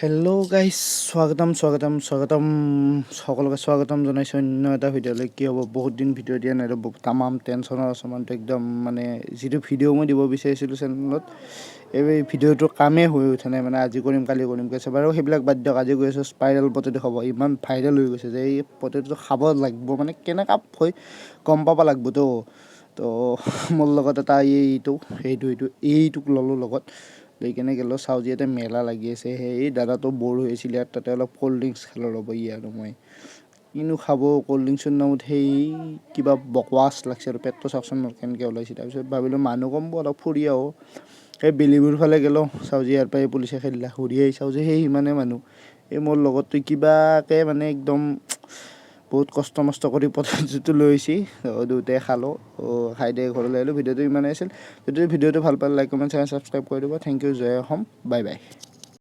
Hello' guys স্বাগতম সকলোকে স্বাগতম জনাইছোঁ অন্য এটা ভিডিঅ'লৈ। কি হ'ব, বহুত দিন ভিডিঅ' দিয়া নাই, তামাম টেনশ্যনৰ আছে মানুহটো একদম। মানে যিটো ভিডিঅ' মই দিব বিচাৰিছিলোঁ চেনেলত, এই ভিডিঅ'টোৰ কামেই হৈ উঠা নাই। মানে আজি কৰিম কালি কৰিম কৈছে বাৰু, সেইবিলাক বাদ দিয়ক। আজি গৈ আছোঁ স্পাইৰেল পটেটো খাব। ইমান ভাইৰেল হৈ গৈছে যে এই পটেটোটো খাব লাগিব, মানে কেনেকুৱা হৈ গম পাব লাগিবতো। তো মোৰ লগত এটা এইটোক ল'লোঁ লগত, লৈ কেনে গ'লোঁ। চাওঁ যিহেতু মেলা লাগি আছে, সেই দাদাটো ব'ৰ হৈ আছিল ইয়াত, তাতে অলপ ক'ল্ড ড্ৰিংকছ খালোঁ ৰ'ব। আৰু মই কিনো খাব, ক'ল্ড ড্ৰিংকছৰ নামত সেই কিবা বকৱাচ লাগছে আৰু পেটটো চাওকচোন মোৰ কেনেকৈ ওলাইছে। তাৰপিছত ভাবিলোঁ মানুহ কম অলপ ফুৰি আহোঁ। সেই বেলিবোৰ ফালে গ'লোঁ, চাওঁ যে ইয়াৰ পৰাই পুলিচে খেদিলে। ঘূৰি আহি চাওঁ যে সেই সিমানে মানুহ। এই মোৰ লগততো কিবাকৈ মানে একদম বহুত কষ্ট মষ্ট কৰি পটেটোটো লৈ আহিছে। দুয়োটাই খালোঁ, খাই দিয়ে ঘৰলৈ আহিলোঁ। ভিডিঅ'টো ইমানেই আছিল। যদি ভিডিঅ'টো ভাল পালে লাইক কমেণ্ট শ্বেয়াৰ ছাবস্ক্ৰাইব কৰি দিব। থেংক ইউ, জয় অসম, বাই বাই।